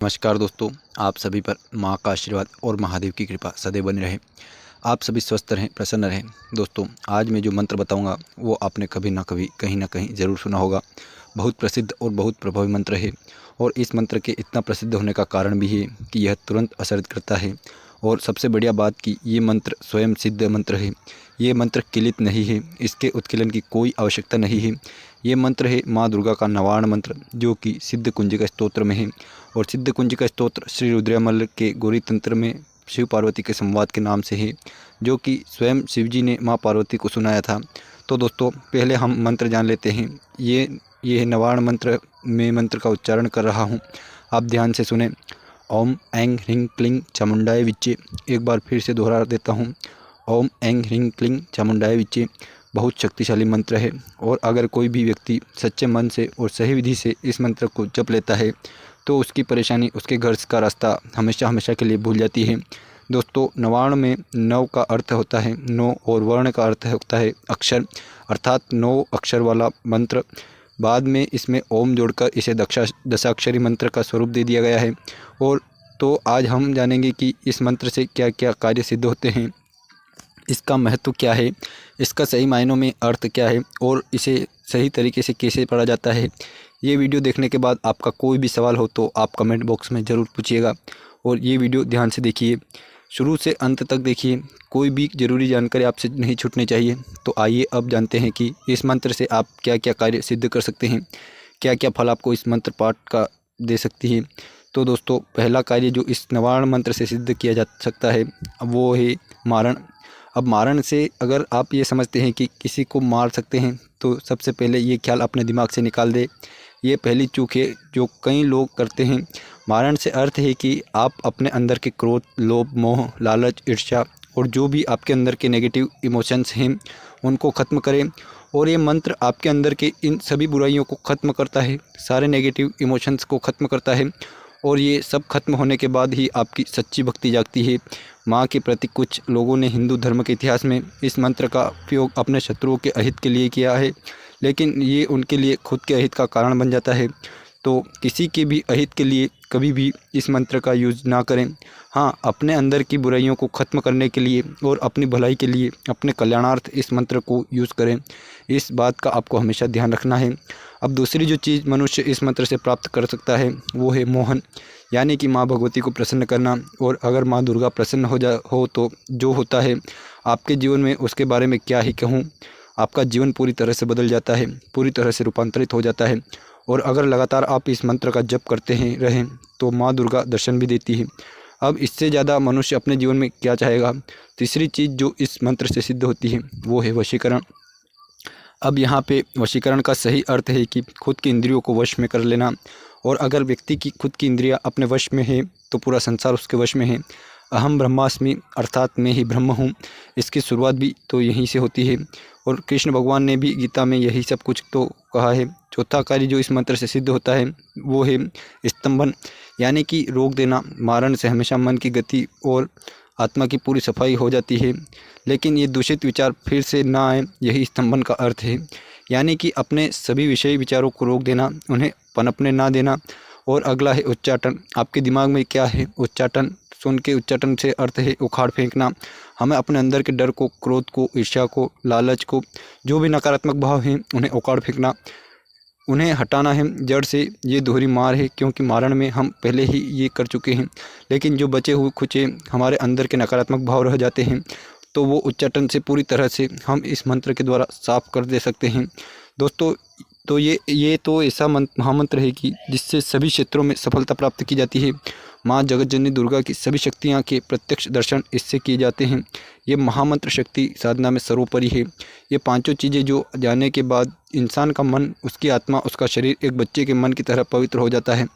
नमस्कार दोस्तों, आप सभी पर माँ का आशीर्वाद और महादेव की कृपा सदैव बनी रहे। आप सभी स्वस्थ रहें, प्रसन्न रहें। दोस्तों, आज मैं जो मंत्र बताऊंगा वो आपने कभी ना कभी कहीं ना कहीं ज़रूर सुना होगा। बहुत प्रसिद्ध और बहुत प्रभावी मंत्र है और इस मंत्र के इतना प्रसिद्ध होने का कारण भी है कि यह तुरंत असर करता है। और सबसे बढ़िया बात कि ये मंत्र स्वयं सिद्ध मंत्र है। ये मंत्र किलित नहीं है, इसके उत्कीलन की कोई आवश्यकता नहीं है। ये मंत्र है माँ दुर्गा का नवार्ण मंत्र, जो कि सिद्ध कुंजिका स्तोत्र में है। और सिद्ध कुंजिका स्तोत्र श्री रुद्रयामल्ल के गौरी तंत्र में शिव पार्वती के संवाद के नाम से है, जो कि स्वयं शिव जी ने माँ पार्वती को सुनाया था। तो दोस्तों, पहले हम मंत्र जान लेते हैं। ये नवार्ण मंत्र में मंत्र का उच्चारण कर रहा हूँ, आप ध्यान से सुने। ओम ऐं ह्रीं क्लीं चामुंडाय विच्चे। एक बार फिर से दोहरा देता हूँ, ओम ऐं ह्रीं क्लीं चामुंडाय विच्चे। बहुत शक्तिशाली मंत्र है और अगर कोई भी व्यक्ति सच्चे मन से और सही विधि से इस मंत्र को जप लेता है तो उसकी परेशानी, उसके घर का रास्ता हमेशा हमेशा के लिए भूल जाती है। दोस्तों, नवार्ण में नव का अर्थ होता है नौ और वर्ण का अर्थ होता है अक्षर, अर्थात 9 अक्षर वाला मंत्र। बाद में इसमें ओम जोड़कर इसे दशाक्षरी मंत्र का स्वरूप दे दिया गया है। और तो आज हम जानेंगे कि इस मंत्र से क्या क्या कार्य सिद्ध होते हैं, इसका महत्व क्या है, इसका सही मायनों में अर्थ क्या है और इसे सही तरीके से कैसे पढ़ा जाता है। ये वीडियो देखने के बाद आपका कोई भी सवाल हो तो आप कमेंट बॉक्स में ज़रूर पूछिएगा। और ये वीडियो ध्यान से देखिए, शुरू से अंत तक देखिए, कोई भी ज़रूरी जानकारी आपसे नहीं छूटनी चाहिए। तो आइए अब जानते हैं कि इस मंत्र से आप क्या क्या कार्य सिद्ध कर सकते हैं, क्या क्या फल आपको इस मंत्र पाठ का दे सकती है। तो दोस्तों, पहला कार्य जो इस नवार्ण मंत्र से सिद्ध किया जा सकता है वो है मारण। अब मारण से अगर आप ये समझते हैं कि किसी को मार सकते हैं तो सबसे पहले ये ख्याल अपने दिमाग से निकाल दे। ये पहली चूक है जो कई लोग करते हैं। मारण से अर्थ है कि आप अपने अंदर के क्रोध, लोभ, मोह, लालच, ईर्ष्या और जो भी आपके अंदर के नेगेटिव इमोशंस हैं उनको ख़त्म करें। और ये मंत्र आपके अंदर के इन सभी बुराइयों को ख़त्म करता है, सारे नेगेटिव इमोशंस को ख़त्म करता है। और ये सब खत्म होने के बाद ही आपकी सच्ची भक्ति जागती है माँ के प्रति। कुछ लोगों ने हिंदू धर्म के इतिहास में इस मंत्र का उपयोग अपने शत्रुओं के अहित के लिए किया है, लेकिन ये उनके लिए खुद के अहित का कारण बन जाता है। तो किसी के भी अहित के लिए कभी भी इस मंत्र का यूज़ ना करें। हाँ, अपने अंदर की बुराइयों को ख़त्म करने के लिए और अपनी भलाई के लिए, अपने कल्याणार्थ इस मंत्र को यूज़ करें। इस बात का आपको हमेशा ध्यान रखना है। अब दूसरी जो चीज़ मनुष्य इस मंत्र से प्राप्त कर सकता है वो है मोहन, यानी कि माँ भगवती को प्रसन्न करना। और अगर माँ दुर्गा प्रसन्न हो तो जो होता है आपके जीवन में, उसके बारे में क्या ही कहूँ। आपका जीवन पूरी तरह से बदल जाता है, पूरी तरह से रूपांतरित हो जाता है। और अगर लगातार आप इस मंत्र का जप करते रहें तो माँ दुर्गा दर्शन भी देती है। अब इससे ज़्यादा मनुष्य अपने जीवन में क्या चाहेगा। तीसरी चीज़ जो इस मंत्र से सिद्ध होती है वो है वशीकरण। अब यहाँ पे वशीकरण का सही अर्थ है कि खुद की इंद्रियों को वश में कर लेना। और अगर व्यक्ति की खुद की इंद्रियां अपने वश में है तो पूरा संसार उसके वश में है। अहम ब्रह्मास्मि, अर्थात मैं ही ब्रह्म हूँ, इसकी शुरुआत भी तो यहीं से होती है। और कृष्ण भगवान ने भी गीता में यही सब कुछ तो कहा है। चौथा कार्य जो इस मंत्र से सिद्ध होता है वो है स्तंभन, यानी कि रोक देना। मारण से हमेशा मन की गति और आत्मा की पूरी सफाई हो जाती है, लेकिन ये दूषित विचार फिर से ना आए, यही स्तंभन का अर्थ है। यानी कि अपने सभी विषयी विचारों को रोक देना, उन्हें पनपने ना देना। और अगला है उच्चाटन। आपके दिमाग में क्या है उच्चाटन, सुन के उच्चाटन से अर्थ है उखाड़ फेंकना। हमें अपने अंदर के डर को, क्रोध को, ईर्ष्या को, लालच को, जो भी नकारात्मक भाव हैं उन्हें उखाड़ फेंकना, उन्हें हटाना है जड़ से। ये दोहरी मार है, क्योंकि मारण में हम पहले ही ये कर चुके हैं। लेकिन जो बचे हुए कुछ हमारे अंदर के नकारात्मक भाव रह जाते हैं तो वो उच्चाटन से पूरी तरह से हम इस मंत्र के द्वारा साफ कर दे सकते हैं। दोस्तों, तो ये तो ऐसा महामंत्र है कि जिससे सभी क्षेत्रों में सफलता प्राप्त की जाती है। माँ जगतजननी दुर्गा की सभी शक्तियाँ के प्रत्यक्ष दर्शन इससे किए जाते हैं। ये महामंत्र शक्ति साधना में सर्वोपरि है। ये पांचों चीज़ें जो जानने के बाद इंसान का मन, उसकी आत्मा, उसका शरीर एक बच्चे के मन की तरह पवित्र हो जाता है।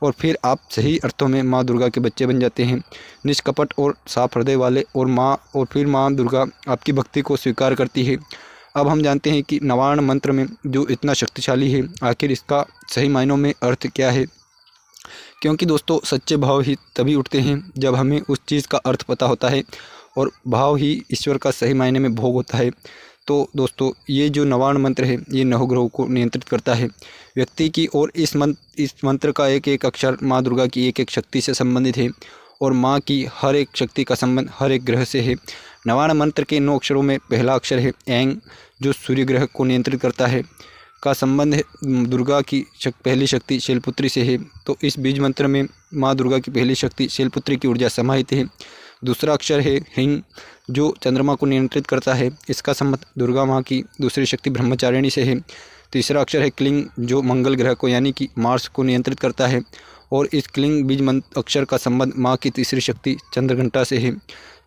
और फिर आप सही अर्थों में माँ दुर्गा के बच्चे बन जाते हैं, निष्कपट और साफ हृदय वाले। और फिर माँ दुर्गा आपकी भक्ति को स्वीकार करती है। अब हम जानते हैं कि नवार्ण मंत्र में जो इतना शक्तिशाली है, आखिर इसका सही मायनों में अर्थ क्या है। क्योंकि दोस्तों, सच्चे भाव ही तभी उठते हैं जब हमें उस चीज़ का अर्थ पता होता है, और भाव ही ईश्वर का सही मायने में भोग होता है। तो दोस्तों ये जो नवार्ण मंत्र है ये नवग्रहों को नियंत्रित करता है व्यक्ति की, और इस मंत्र का एक एक अक्षर माँ दुर्गा की एक एक शक्ति से संबंधित है और माँ की हर एक शक्ति का संबंध हर एक ग्रह से है। नवार्ण मंत्र के 9 अक्षरों में पहला अक्षर है ऐंग, जो सूर्य ग्रह को नियंत्रित करता है, का संबंध है दुर्गा की पहली शक्ति शैलपुत्री से है। तो इस बीज मंत्र में माँ दुर्गा की पहली शक्ति शैलपुत्री की ऊर्जा समाहित है। दूसरा अक्षर है हिंग, जो चंद्रमा को नियंत्रित करता है, इसका संबंध दुर्गा माँ की दूसरी शक्ति ब्रह्मचारिणी से है। तीसरा अक्षर है क्लिंग, जो मंगल ग्रह को यानी कि मार्स को नियंत्रित करता है और इस क्लिंग बीज अक्षर का संबंध माँ की तीसरी शक्ति चंद्रघंटा से है।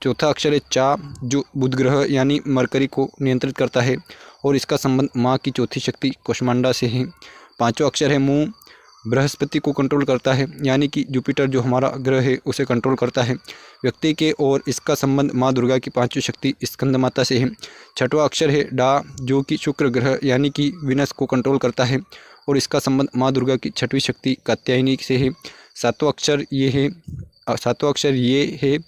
चौथा अक्षर है चा, जो बुध ग्रह यानी मरकरी को नियंत्रित करता है और इसका संबंध माँ की चौथी शक्ति कुष्मांडा से है। पांचवा अक्षर है मू, बृहस्पति को कंट्रोल करता है यानी कि जुपिटर जो हमारा ग्रह है उसे कंट्रोल करता है व्यक्ति के, और इसका संबंध माँ दुर्गा की पांचवी शक्ति स्कंद माता से है। छठवां अक्षर है डा, जो कि शुक्र ग्रह यानी कि विनस को कंट्रोल करता है और इसका संबंध माँ दुर्गा की छठवीं शक्ति कात्यायनी से है। सातवां अक्षर ये है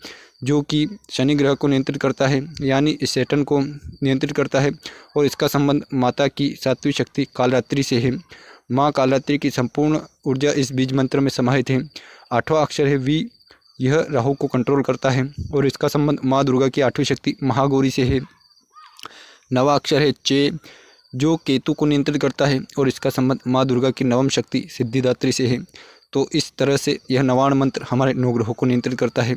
जो कि शनि ग्रह को नियंत्रित करता है यानी सैटर्न को नियंत्रित करता है और इसका संबंध माता की सातवीं शक्ति कालरात्रि से है। माँ कालरात्रि की संपूर्ण ऊर्जा इस बीज मंत्र में समाहित है। आठवां अक्षर है वी, यह राहु को कंट्रोल करता है और इसका संबंध माँ दुर्गा की आठवीं शक्ति महागौरी से है। नवा अक्षर है चे, जो केतु को नियंत्रित करता है और इसका संबंध माँ दुर्गा की नवम शक्ति सिद्धिदात्री से है। तो इस तरह से यह नवार्ण मंत्र हमारे 9 ग्रहों को नियंत्रित करता है,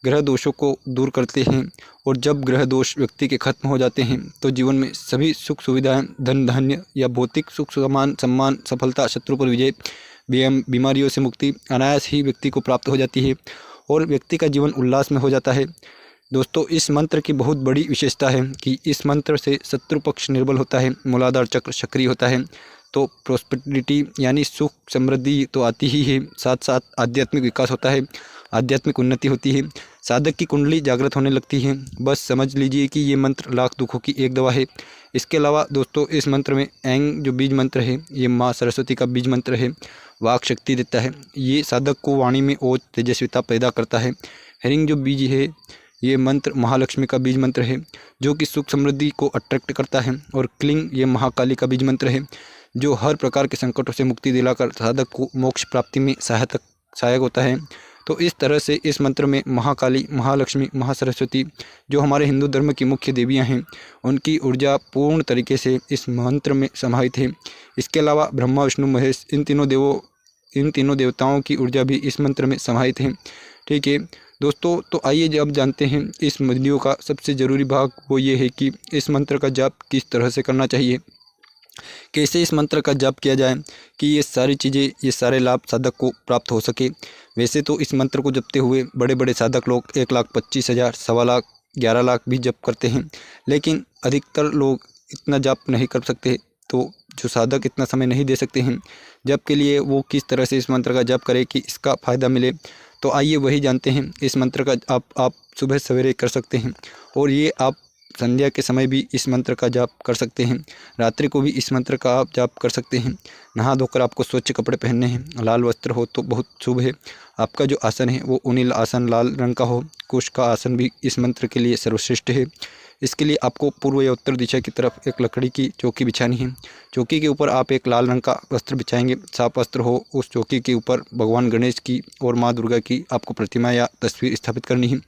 ग्रह दोषों को दूर करते हैं, और जब ग्रह दोष व्यक्ति के खत्म हो जाते हैं तो जीवन में सभी सुख सुविधाएं, धन धान्य या भौतिक सुख सम्मान, सफलता, शत्रु पर विजय, बीमारियों से मुक्ति अनायास ही व्यक्ति को प्राप्त हो जाती है और व्यक्ति का जीवन उल्लास में हो जाता है। दोस्तों इस मंत्र की बहुत बड़ी विशेषता है कि इस मंत्र से शत्रु पक्ष निर्बल होता है, मूलाधार चक्र सक्रिय होता है, तो प्रोस्पेरिटी यानी सुख समृद्धि तो आती ही है, साथ साथ आध्यात्मिक विकास होता है, आध्यात्मिक उन्नति होती है, साधक की कुंडली जागृत होने लगती है। बस समझ लीजिए कि ये मंत्र लाख दुखों की एक दवा है। इसके अलावा दोस्तों इस मंत्र में ऐंग जो बीज मंत्र है ये माँ सरस्वती का बीज मंत्र है, वाक शक्ति देता है, ये साधक को वाणी में ओज तेजस्विता पैदा करता है। हरिंग जो बीज है ये मंत्र महालक्ष्मी का बीज मंत्र है जो कि सुख समृद्धि को अट्रैक्ट करता है, और क्लिंग ये महाकाली का बीज मंत्र है जो हर प्रकार के संकटों से मुक्ति दिलाकर साधक को मोक्ष प्राप्ति में सहायक होता है। तो इस तरह से इस मंत्र में महाकाली, महालक्ष्मी, महासरस्वती जो हमारे हिंदू धर्म की मुख्य देवियां हैं उनकी ऊर्जा पूर्ण तरीके से इस मंत्र में समाहित है। इसके अलावा ब्रह्मा, विष्णु, महेश इन तीनों देवताओं की ऊर्जा भी इस मंत्र में समाहित है। ठीक है दोस्तों, तो आइए अब जानते हैं इस वीडियो का सबसे ज़रूरी भाग, वो ये है कि इस मंत्र का जाप किस तरह से करना चाहिए, कैसे इस मंत्र का जाप किया जाए कि ये सारी चीज़ें, ये सारे लाभ साधक को प्राप्त हो सके। वैसे तो इस मंत्र को जपते हुए बड़े बड़े साधक लोग 1,25,000, 1.25 लाख, 11 लाख भी जप करते हैं, लेकिन अधिकतर लोग इतना जाप नहीं कर सकते। तो जो साधक इतना समय नहीं दे सकते हैं जप के लिए, वो किस तरह से इस मंत्र का जाप करें कि इसका फ़ायदा मिले, तो आइए वही जानते हैं। इस मंत्र का आप सुबह सवेरे कर सकते हैं और ये आप संध्या के समय भी इस मंत्र का जाप कर सकते हैं, रात्रि को भी इस मंत्र का आप जाप कर सकते हैं। नहा धोकर आपको स्वच्छ कपड़े पहनने हैं, लाल वस्त्र हो तो बहुत शुभ है। आपका जो आसन है वो ऊनी आसन लाल रंग का हो। कुश का आसन भी इस मंत्र के लिए सर्वश्रेष्ठ है। इसके लिए आपको पूर्व या उत्तर दिशा की तरफ एक लकड़ी की चौकी बिछानी है। चौकी के ऊपर आप एक लाल रंग का वस्त्र बिछाएंगे, साफ वस्त्र हो। उस चौकी के ऊपर भगवान गणेश की और माँ दुर्गा की आपको प्रतिमा या तस्वीर स्थापित करनी है।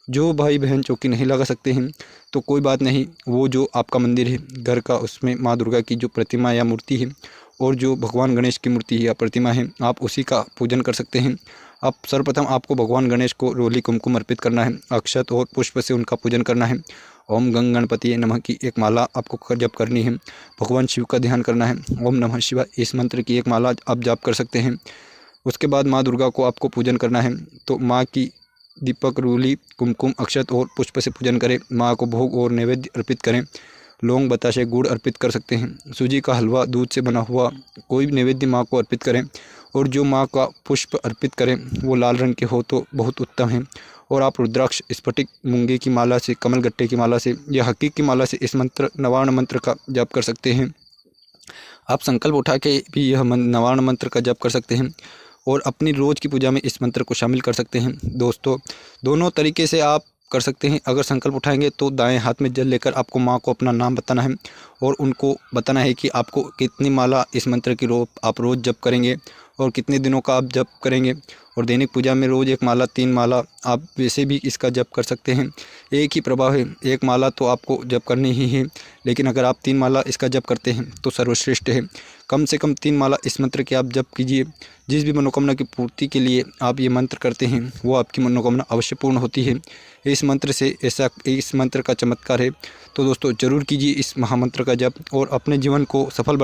जो भाई बहन चौकी नहीं लगा सकते हैं तो कोई बात नहीं, वो जो आपका मंदिर है घर का, उसमें माँ दुर्गा की जो प्रतिमा या मूर्ति है और जो भगवान गणेश की मूर्ति या प्रतिमा है, आप उसी का पूजन कर सकते हैं। अब सर्वप्रथम आपको भगवान गणेश को रोली कुमकुम अर्पित करना है, अक्षत और पुष्प से उनका पूजन करना है। ओम गंग गणपति नमः की एक माला आपको जप करनी है। भगवान शिव का ध्यान करना है। ओम नमः शिवाय इस मंत्र की एक माला आप जाप कर सकते हैं। उसके बाद माँ दुर्गा को आपको पूजन करना है। तो माँ की दीपक, रोली, कुमकुम, अक्षत और पुष्प से पूजन करें। माँ को भोग और नैवेद्य अर्पित करें। लौंग, बताशे, गुड़ अर्पित कर सकते हैं। सूजी का हलवा, दूध से बना हुआ कोई भी नैवेद्य माँ को अर्पित करें। और जो माँ का पुष्प अर्पित करें वो लाल रंग के हो तो बहुत उत्तम है। और आप रुद्राक्ष, स्फटिक, मूंगे की माला से, कमल गट्टे की माला से या हकीक की माला से इस मंत्र नवार्ण मंत्र का जाप कर सकते हैं। आप संकल्प उठा के भी यह नवार्ण मंत्र का जाप कर सकते हैं और अपनी रोज़ की पूजा में इस मंत्र को शामिल कर सकते हैं। दोस्तों दोनों तरीके से आप कर सकते हैं। अगर संकल्प उठाएंगे तो दाएं हाथ में जल लेकर आपको माँ को अपना नाम बताना है और उनको बताना है कि आपको कितनी माला इस मंत्र की आप रोज़ जप करेंगे और कितने दिनों का आप जप करेंगे। और दैनिक पूजा में रोज़ 1 माला 3 माला आप वैसे भी इसका जप कर सकते हैं। एक ही प्रभाव है, 1 माला तो आपको जप करनी ही है, लेकिन अगर आप 3 माला इसका जप करते हैं तो सर्वश्रेष्ठ है। कम से कम 3 माला इस मंत्र की आप जप कीजिए। जिस भी मनोकामना की पूर्ति के लिए आप ये मंत्र करते हैं वो आपकी मनोकामना अवश्य पूर्ण होती है। इस मंत्र से इस मंत्र का चमत्कार है। तो दोस्तों ज़रूर कीजिए इस महामंत्र का जप और अपने जीवन को सफल